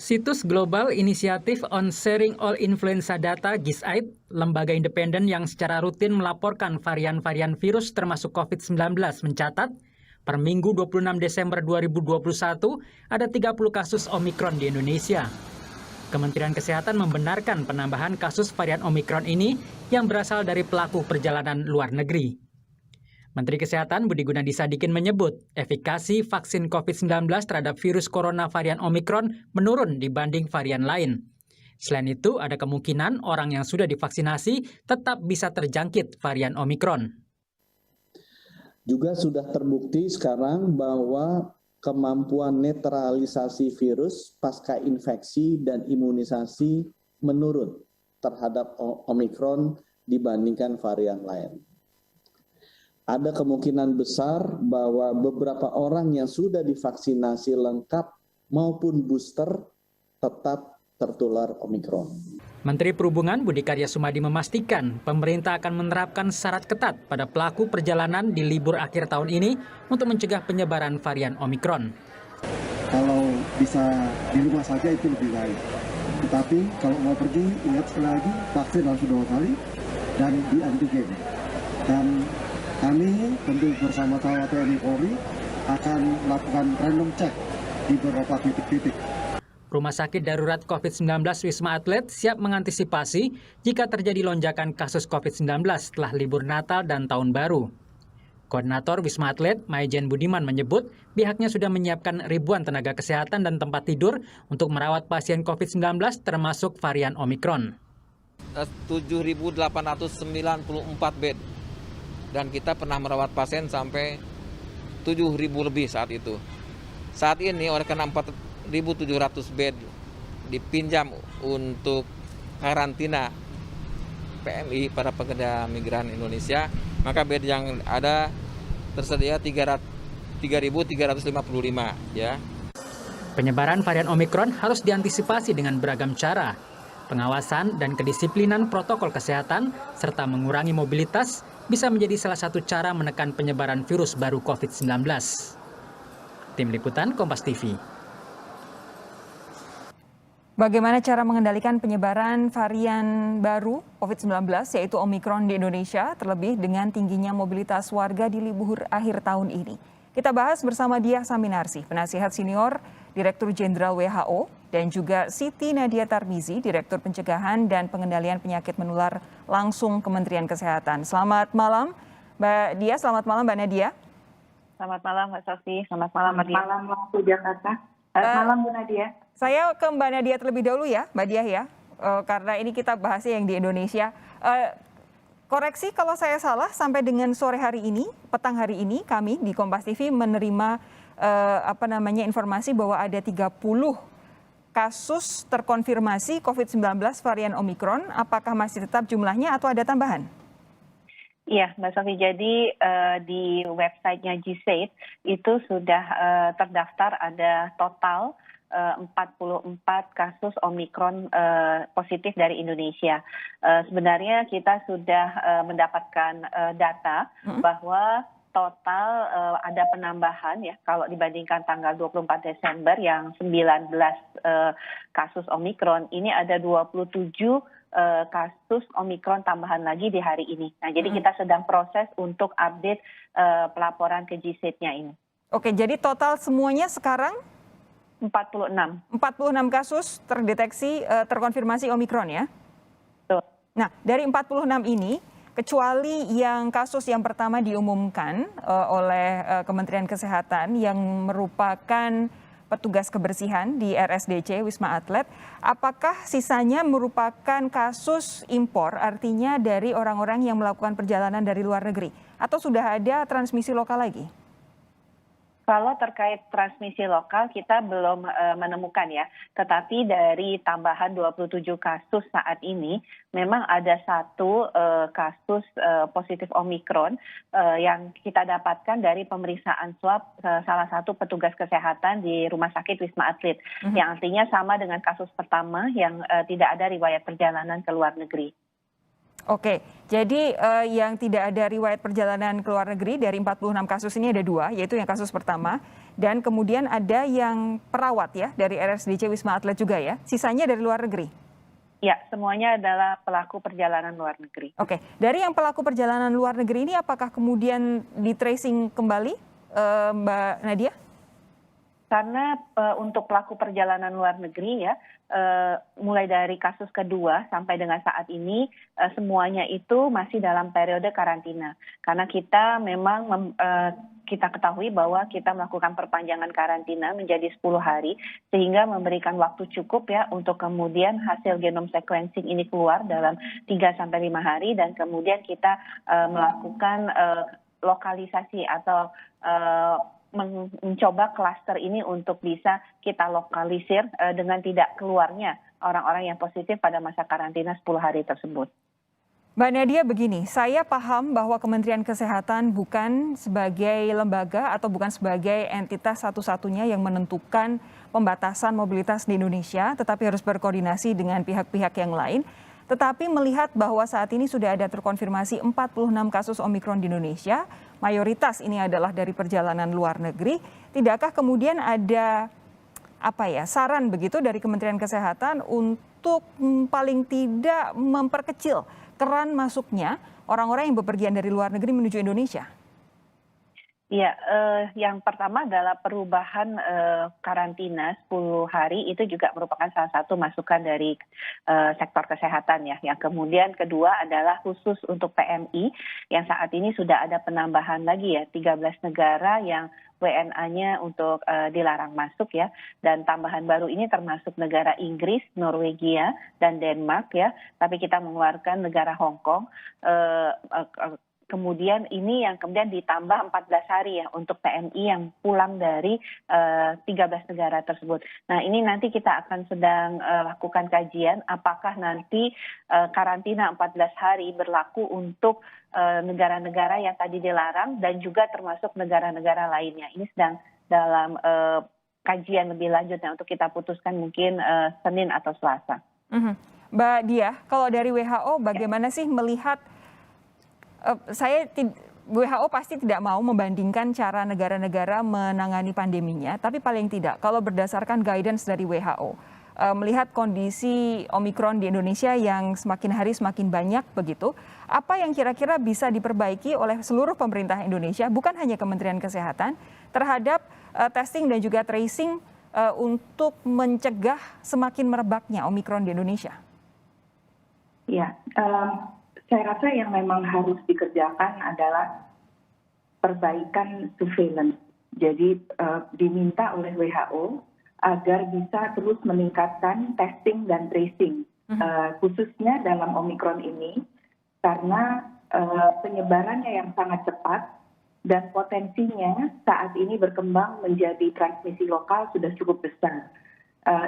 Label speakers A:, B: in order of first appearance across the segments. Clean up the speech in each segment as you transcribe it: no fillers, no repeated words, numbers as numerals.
A: Situs Global Initiative on Sharing All Influenza Data (GISAID), lembaga independen yang secara rutin melaporkan varian-varian virus termasuk COVID-19, mencatat per Minggu 26 Desember 2021 ada 30 kasus Omikron di Indonesia. Kementerian Kesehatan membenarkan penambahan kasus varian Omikron ini yang berasal dari pelaku perjalanan luar negeri. Menteri Kesehatan Budi Gunadi Sadikin menyebut efikasi vaksin COVID-19 terhadap virus corona varian Omikron menurun dibanding varian lain. Selain itu, ada kemungkinan orang yang sudah divaksinasi tetap bisa terjangkit varian Omikron.
B: Juga sudah terbukti sekarang bahwa kemampuan netralisasi virus pasca infeksi dan imunisasi menurun terhadap Omikron dibandingkan varian lain. Ada kemungkinan besar bahwa beberapa orang yang sudah divaksinasi lengkap maupun booster tetap tertular Omikron.
A: Menteri Perhubungan Budi Karya Sumadi memastikan pemerintah akan menerapkan syarat ketat pada pelaku perjalanan di libur akhir tahun ini untuk mencegah penyebaran varian Omikron.
C: Kalau bisa di rumah saja itu lebih baik. Tetapi kalau mau pergi, ingat sekali lagi, vaksin harus 2 kali dan di antigen. Dan kami tentu bersama-sama TNI Polri akan melakukan random check di beberapa titik-titik.
A: Rumah sakit darurat COVID-19 Wisma Atlet siap mengantisipasi jika terjadi lonjakan kasus COVID-19 setelah libur Natal dan Tahun Baru. Koordinator Wisma Atlet, Maijen Budiman menyebut pihaknya sudah menyiapkan ribuan tenaga kesehatan dan tempat tidur untuk merawat pasien COVID-19 termasuk varian Omikron.
D: 7.894 bed. Dan kita pernah merawat pasien sampai 7.000 lebih saat itu. Saat ini oleh karena 4.700 bed dipinjam untuk karantina PMI para pekerja migran Indonesia, maka bed yang ada tersedia 3.355 ya.
A: Penyebaran varian Omikron harus diantisipasi dengan beragam cara. Pengawasan dan kedisiplinan protokol kesehatan serta mengurangi mobilitas bisa menjadi salah satu cara menekan penyebaran virus baru COVID-19. Tim Liputan Kompas TV.
E: Bagaimana cara mengendalikan penyebaran varian baru COVID-19 yaitu Omikron di Indonesia, terlebih dengan tingginya mobilitas warga di libur akhir tahun ini? Kita bahas bersama Diah Saminarsi, penasihat senior Direktur Jenderal WHO, dan juga Siti Nadia Tarmizi, Direktur Pencegahan dan Pengendalian Penyakit Menular langsung Kementerian Kesehatan. Selamat malam, Mbak Diah. Selamat malam, Mbak Nadia.
F: Selamat malam, Mbak Sofi. Selamat malam, Mbak Diah. Selamat malam, waktu Jakarta. Selamat malam, Bu Nadia.
E: Saya ke Mbak Nadia terlebih dahulu ya, Mbak Diah ya, karena ini kita bahasnya yang di Indonesia. Koreksi kalau saya salah, sampai dengan sore hari ini, petang hari ini, kami di Kompas TV menerima informasi bahwa ada 30 kasus terkonfirmasi COVID-19 varian Omikron. Apakah masih tetap jumlahnya atau ada tambahan?
F: Iya, Mbak Sofi. Jadi di websitenya GISAID itu sudah terdaftar ada total 44 kasus Omikron positif dari Indonesia. Sebenarnya kita sudah mendapatkan data bahwa total ada penambahan ya kalau dibandingkan tanggal 24 Desember yang 19 kasus Omikron, ini ada 27 kasus Omikron tambahan lagi di hari ini. Nah, jadi kita sedang proses untuk update pelaporan ke GISAID-nya ini.
E: Oke, jadi total semuanya sekarang
F: 46
E: kasus terdeteksi terkonfirmasi Omikron ya?
F: Betul.
E: Nah, dari 46 ini, kecuali yang kasus yang pertama diumumkan oleh Kementerian Kesehatan yang merupakan petugas kebersihan di RSDC Wisma Atlet, apakah sisanya merupakan kasus impor, artinya dari orang-orang yang melakukan perjalanan dari luar negeri? Atau sudah ada transmisi lokal lagi?
F: Kalau terkait transmisi lokal kita belum menemukan ya, tetapi dari tambahan 27 kasus saat ini memang ada satu kasus positif Omikron yang kita dapatkan dari pemeriksaan swab salah satu petugas kesehatan di Rumah Sakit Wisma Atlet, yang artinya sama dengan kasus pertama yang tidak ada riwayat perjalanan ke luar negeri.
E: Oke, jadi yang tidak ada riwayat perjalanan ke luar negeri dari 46 kasus ini ada 2, yaitu yang kasus pertama. dan kemudian ada yang perawat ya dari RSDC Wisma Atlet juga ya. Sisanya dari luar negeri.
F: Ya, semuanya adalah pelaku perjalanan luar negeri.
E: Oke, dari yang pelaku perjalanan luar negeri ini apakah kemudian di tracing kembali, Mbak Nadia?
F: Karena untuk pelaku perjalanan luar negeri ya, mulai dari kasus kedua sampai dengan saat ini semuanya itu masih dalam periode karantina. Karena kita memang kita ketahui bahwa kita melakukan perpanjangan karantina menjadi 10 hari sehingga memberikan waktu cukup ya untuk kemudian hasil genome sequencing ini keluar dalam 3-5 hari dan kemudian kita melakukan lokalisasi atau mencoba klaster ini untuk bisa kita lokalisir dengan tidak keluarnya orang-orang yang positif pada masa karantina 10 hari tersebut.
E: Mbak Nadia begini, saya paham bahwa Kementerian Kesehatan bukan sebagai lembaga atau bukan sebagai entitas satu-satunya yang menentukan pembatasan mobilitas di Indonesia, tetapi harus berkoordinasi dengan pihak-pihak yang lain. Tetapi melihat bahwa saat ini sudah ada terkonfirmasi 46 kasus Omikron di Indonesia, mayoritas ini adalah dari perjalanan luar negeri, tidakkah kemudian ada saran begitu dari Kementerian Kesehatan untuk paling tidak memperkecil keran masuknya orang-orang yang bepergian dari luar negeri menuju Indonesia?
F: Ya, yang pertama adalah perubahan karantina 10 hari itu juga merupakan salah satu masukan dari sektor kesehatan ya. Yang kemudian kedua adalah khusus untuk PMI yang saat ini sudah ada penambahan lagi ya, 13 negara yang WNA-nya untuk dilarang masuk ya. Dan tambahan baru ini termasuk negara Inggris, Norwegia, dan Denmark ya. Tapi kita mengeluarkan negara Hong Kong. Kemudian ini yang kemudian ditambah 14 hari ya untuk PMI yang pulang dari 13 negara tersebut. Nah ini nanti kita akan sedang lakukan kajian apakah nanti karantina 14 hari berlaku untuk negara-negara yang tadi dilarang dan juga termasuk negara-negara lainnya. Ini sedang dalam kajian lebih lanjutnya untuk kita putuskan mungkin Senin atau Selasa.
E: Mbak Dia, kalau dari WHO bagaimana sih melihat WHO pasti tidak mau membandingkan cara negara-negara menangani pandeminya, tapi paling tidak kalau berdasarkan guidance dari WHO, melihat kondisi Omikron di Indonesia yang semakin hari semakin banyak begitu, apa yang kira-kira bisa diperbaiki oleh seluruh pemerintah Indonesia, bukan hanya Kementerian Kesehatan, terhadap testing dan juga tracing untuk mencegah semakin merebaknya Omikron di Indonesia?
G: Ya, saya rasa yang memang harus dikerjakan adalah perbaikan surveillance. Jadi diminta oleh WHO agar bisa terus meningkatkan testing dan tracing, khususnya dalam Omikron ini, karena penyebarannya yang sangat cepat dan potensinya saat ini berkembang menjadi transmisi lokal sudah cukup besar.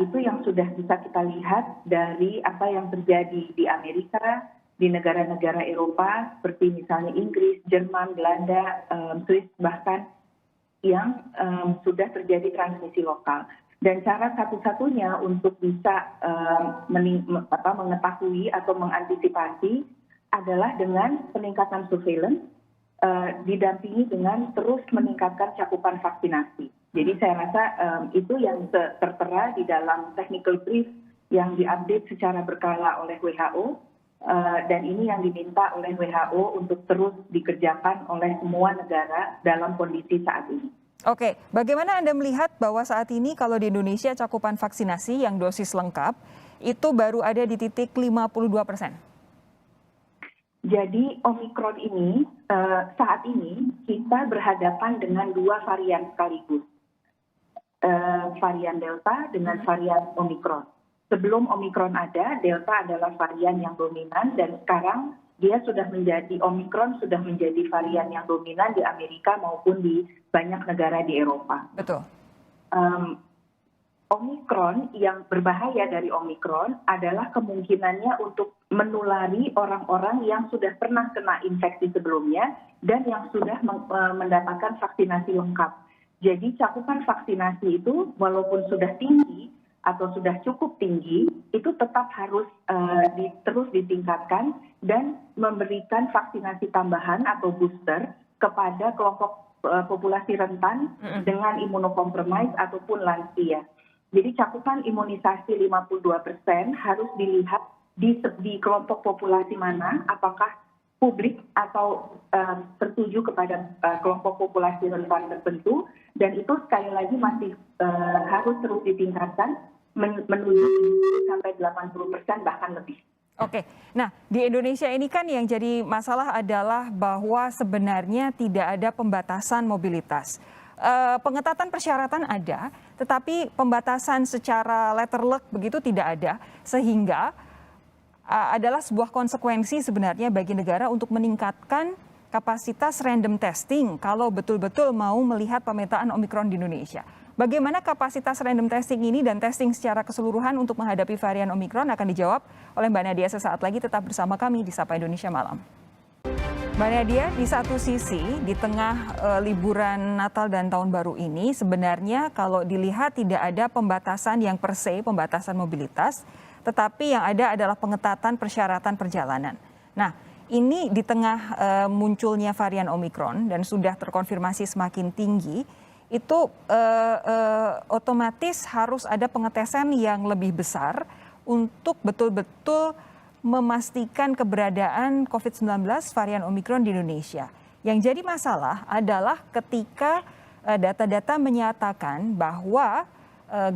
G: Itu yang sudah bisa kita lihat dari apa yang terjadi di Amerika, di negara-negara Eropa seperti misalnya Inggris, Jerman, Belanda, Swiss bahkan yang sudah terjadi transmisi lokal. Dan cara satu-satunya untuk bisa mengetahui atau mengantisipasi adalah dengan peningkatan surveillance didampingi dengan terus meningkatkan cakupan vaksinasi. Jadi saya rasa itu yang tertera di dalam technical brief yang diupdate secara berkala oleh WHO. Dan ini yang diminta oleh WHO untuk terus dikerjakan oleh semua negara dalam kondisi saat ini.
E: Oke, bagaimana Anda melihat bahwa saat ini kalau di Indonesia cakupan vaksinasi yang dosis lengkap itu baru ada di titik 52%?
G: Jadi Omikron ini saat ini kita berhadapan dengan dua varian sekaligus. Varian Delta dengan varian Omikron. Sebelum Omikron ada, Delta adalah varian yang dominan dan sekarang dia Omikron sudah menjadi varian yang dominan di Amerika maupun di banyak negara di Eropa.
E: Betul.
G: Omikron yang berbahaya dari Omikron adalah kemungkinannya untuk menulari orang-orang yang sudah pernah kena infeksi sebelumnya dan yang sudah mendapatkan vaksinasi lengkap. Jadi cakupan vaksinasi itu walaupun sudah tinggi atau sudah cukup tinggi, itu tetap harus terus ditingkatkan dan memberikan vaksinasi tambahan atau booster kepada kelompok populasi rentan dengan imunokompromis ataupun lansia. Jadi cakupan imunisasi 52% harus dilihat di kelompok populasi mana, apakah publik atau tertuju kepada kelompok populasi rentan tertentu, dan itu sekali lagi masih harus terus ditingkatkan menuju sampai 80% bahkan lebih.
E: Oke, nah di Indonesia ini kan yang jadi masalah adalah bahwa sebenarnya tidak ada pembatasan mobilitas. Pengetatan persyaratan ada, tetapi pembatasan secara letter luck begitu tidak ada, sehingga adalah sebuah konsekuensi sebenarnya bagi negara untuk meningkatkan kapasitas random testing kalau betul-betul mau melihat pemetaan Omikron di Indonesia. Bagaimana kapasitas random testing ini dan testing secara keseluruhan untuk menghadapi varian Omikron akan dijawab oleh Mbak Nadia sesaat lagi. Tetap bersama kami di Sapa Indonesia Malam. Mbak Nadia, di satu sisi di tengah liburan Natal dan Tahun Baru ini sebenarnya kalau dilihat tidak ada pembatasan yang per se, pembatasan mobilitas, tetapi yang ada adalah pengetatan persyaratan perjalanan. Nah, ini di tengah munculnya varian Omikron dan sudah terkonfirmasi semakin tinggi, itu otomatis harus ada pengetesan yang lebih besar untuk betul-betul memastikan keberadaan COVID-19 varian Omikron di Indonesia. Yang jadi masalah adalah ketika data-data menyatakan bahwa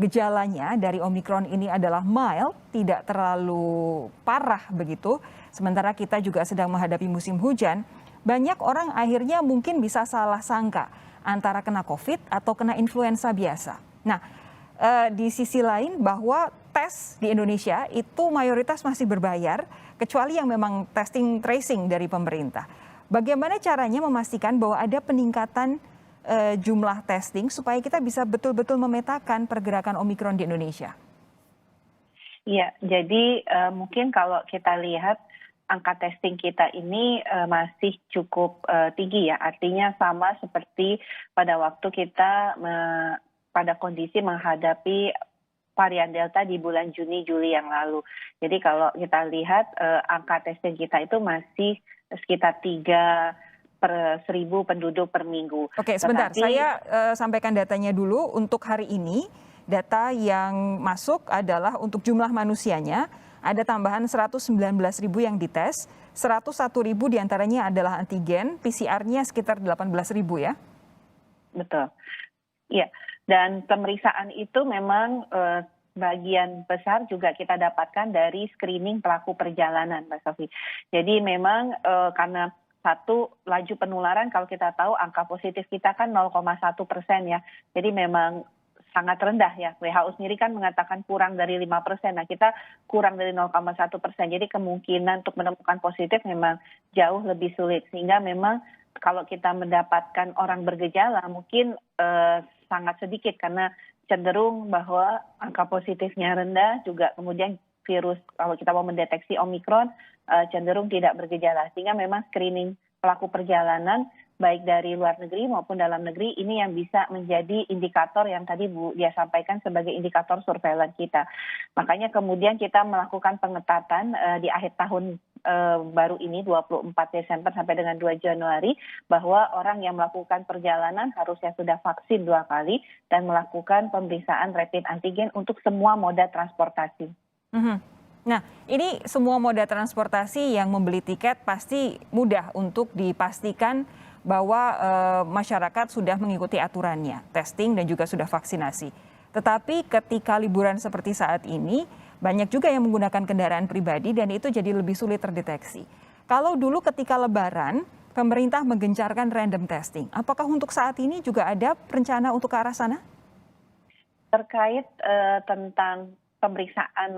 E: gejalanya dari Omikron ini adalah mild, tidak terlalu parah begitu. Sementara kita juga sedang menghadapi musim hujan, banyak orang akhirnya mungkin bisa salah sangka antara kena COVID atau kena influenza biasa. Nah, di sisi lain bahwa tes di Indonesia itu mayoritas masih berbayar, kecuali yang memang testing tracing dari pemerintah. Bagaimana caranya memastikan bahwa ada peningkatan jumlah testing supaya kita bisa betul-betul memetakan pergerakan Omikron di Indonesia?
F: Ya, jadi mungkin kalau kita lihat angka testing kita ini masih cukup tinggi ya, artinya sama seperti pada waktu kita pada kondisi menghadapi varian Delta di bulan Juni Juli yang lalu. Jadi kalau kita lihat angka testing kita itu masih sekitar 3 per 1.000 penduduk per minggu.
E: Oke, sebentar, saya sampaikan datanya dulu. Untuk hari ini, data yang masuk adalah untuk jumlah manusianya, ada tambahan 119.000 yang dites, 101.000 diantaranya adalah antigen, PCR-nya sekitar 18.000 ya? Betul.
F: Iya, dan pemeriksaan itu memang bagian besar juga kita dapatkan dari screening pelaku perjalanan, Mbak Sofi. Jadi memang karena satu, laju penularan kalau kita tahu angka positif kita kan 0,1% ya. Jadi memang sangat rendah ya. WHO sendiri kan mengatakan kurang dari 5%. Nah, kita kurang dari 0,1%. Jadi kemungkinan untuk menemukan positif memang jauh lebih sulit. Sehingga memang kalau kita mendapatkan orang bergejala mungkin sangat sedikit karena cenderung bahwa angka positifnya rendah, juga kemudian virus kalau kita mau mendeteksi Omikron cenderung tidak bergejala. Sehingga memang screening pelaku perjalanan baik dari luar negeri maupun dalam negeri ini yang bisa menjadi indikator yang tadi Bu dia sampaikan sebagai indikator surveillance kita. Makanya kemudian kita melakukan pengetatan di akhir tahun baru ini 24 Desember sampai dengan 2 Januari bahwa orang yang melakukan perjalanan harusnya sudah vaksin 2 kali dan melakukan pemeriksaan rapid antigen untuk semua moda transportasi.
E: Nah, ini semua moda transportasi yang membeli tiket pasti mudah untuk dipastikan bahwa masyarakat sudah mengikuti aturannya, testing dan juga sudah vaksinasi. Tetapi ketika liburan seperti saat ini, banyak juga yang menggunakan kendaraan pribadi dan itu jadi lebih sulit terdeteksi. Kalau dulu ketika Lebaran, pemerintah menggencarkan random testing. Apakah untuk saat ini juga ada rencana untuk ke arah sana?
F: Terkait tentang pemeriksaan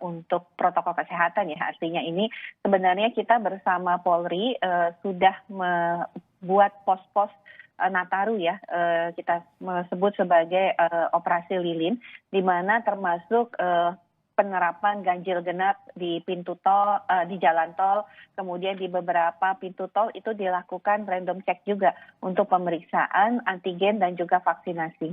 F: untuk protokol kesehatan ya, artinya ini sebenarnya kita bersama Polri sudah membuat pos-pos Nataru ya, kita sebut sebagai operasi lilin, di mana termasuk penerapan ganjil genap di pintu tol, di jalan tol, kemudian di beberapa pintu tol itu dilakukan random check juga untuk pemeriksaan antigen dan juga vaksinasi.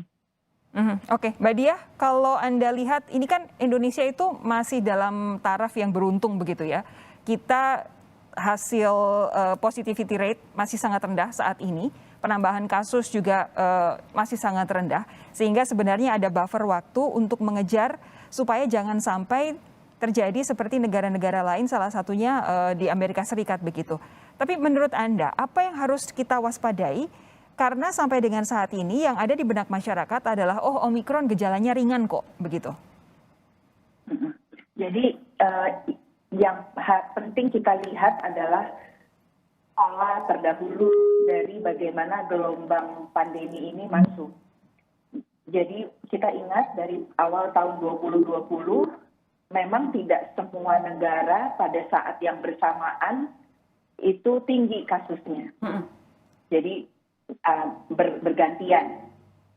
E: Oke, Mbak Diah, kalau Anda lihat ini kan Indonesia itu masih dalam taraf yang beruntung begitu ya. Kita hasil positivity rate masih sangat rendah saat ini. penambahan kasus juga masih sangat rendah, sehingga sebenarnya ada buffer waktu untuk mengejar supaya jangan sampai terjadi seperti negara-negara lain, salah satunya di Amerika Serikat begitu. Tapi menurut Anda, apa yang harus kita waspadai? Karena sampai dengan saat ini yang ada di benak masyarakat adalah, oh Omikron gejalanya ringan kok, begitu.
G: Jadi yang penting kita lihat adalah pola terdahulu dari bagaimana gelombang pandemi ini masuk. Jadi kita ingat dari awal tahun 2020, memang tidak semua negara pada saat yang bersamaan itu tinggi kasusnya. Jadi bergantian.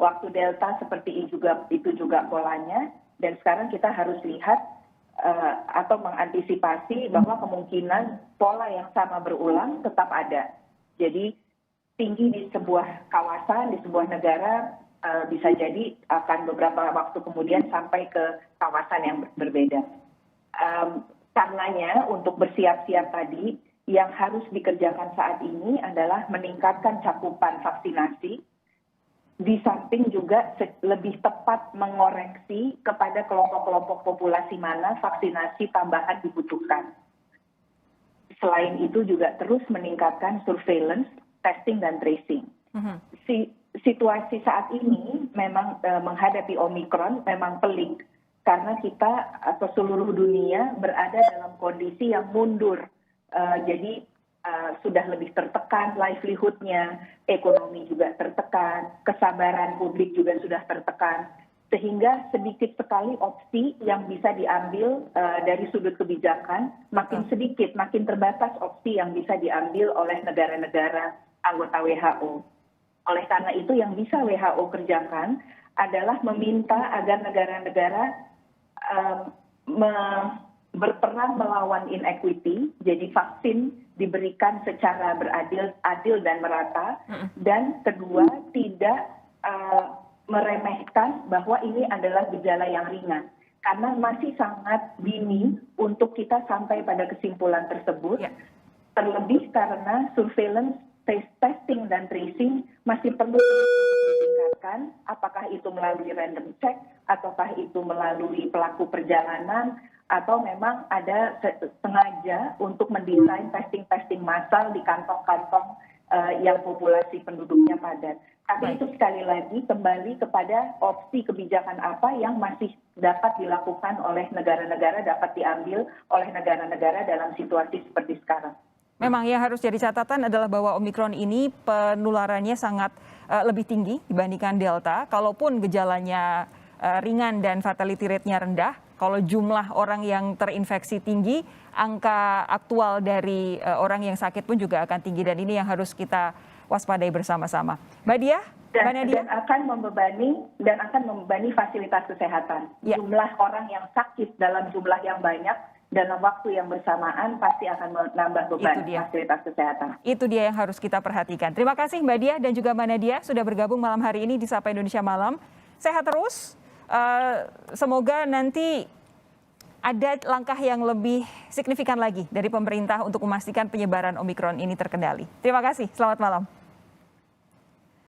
G: Waktu Delta seperti itu juga polanya, dan sekarang kita harus lihat atau mengantisipasi bahwa kemungkinan pola yang sama berulang tetap ada. Jadi tinggi di sebuah kawasan, di sebuah negara bisa jadi akan beberapa waktu kemudian sampai ke kawasan yang berbeda. Karenanya untuk bersiap-siap tadi, yang harus dikerjakan saat ini adalah meningkatkan cakupan vaksinasi, di samping juga lebih tepat mengoreksi kepada kelompok-kelompok populasi mana vaksinasi tambahan dibutuhkan. Selain itu juga terus meningkatkan surveillance, testing, dan tracing. Situasi saat ini memang menghadapi Omikron memang pelik, karena kita atau seluruh dunia berada dalam kondisi yang mundur. Jadi sudah lebih tertekan livelihood-nya, ekonomi juga tertekan, kesabaran publik juga sudah tertekan, sehingga sedikit sekali opsi yang bisa diambil dari sudut kebijakan, makin sedikit, makin terbatas opsi yang bisa diambil oleh negara-negara anggota WHO. Oleh karena itu yang bisa WHO kerjakan adalah meminta agar negara-negara berperan melawan inequity, jadi vaksin diberikan secara adil dan merata, dan kedua tidak meremehkan bahwa ini adalah gejala yang ringan, karena masih sangat dini untuk kita sampai pada kesimpulan tersebut, terlebih karena surveillance, testing, dan tracing masih perlu ditingkatkan, apakah itu melalui random check, ataukah itu melalui pelaku perjalanan, atau memang ada sengaja untuk mendesain testing massal di kantong-kantong yang populasi penduduknya padat. Tapi itu sekali lagi kembali kepada opsi kebijakan apa yang masih dapat dilakukan oleh negara-negara, dapat diambil oleh negara-negara dalam situasi seperti sekarang.
E: Memang yang harus jadi catatan adalah bahwa Omikron ini penularannya sangat lebih tinggi dibandingkan Delta. Kalaupun gejalanya ringan dan fatality rate-nya rendah, kalau jumlah orang yang terinfeksi tinggi, angka aktual dari orang yang sakit pun juga akan tinggi, dan ini yang harus kita waspadai bersama-sama. Mbak Diah, Mbak Nadia,
G: dan akan membebani fasilitas kesehatan. Jumlah orang yang sakit dalam jumlah yang banyak dalam waktu yang bersamaan pasti akan menambah beban fasilitas kesehatan.
E: Itu dia yang harus kita perhatikan. Terima kasih Mbak Diah dan juga Mbak Nadia sudah bergabung malam hari ini di Sapa Indonesia Malam. Sehat terus. Semoga nanti ada langkah yang lebih signifikan lagi dari pemerintah untuk memastikan penyebaran Omikron ini terkendali. Terima kasih, selamat malam.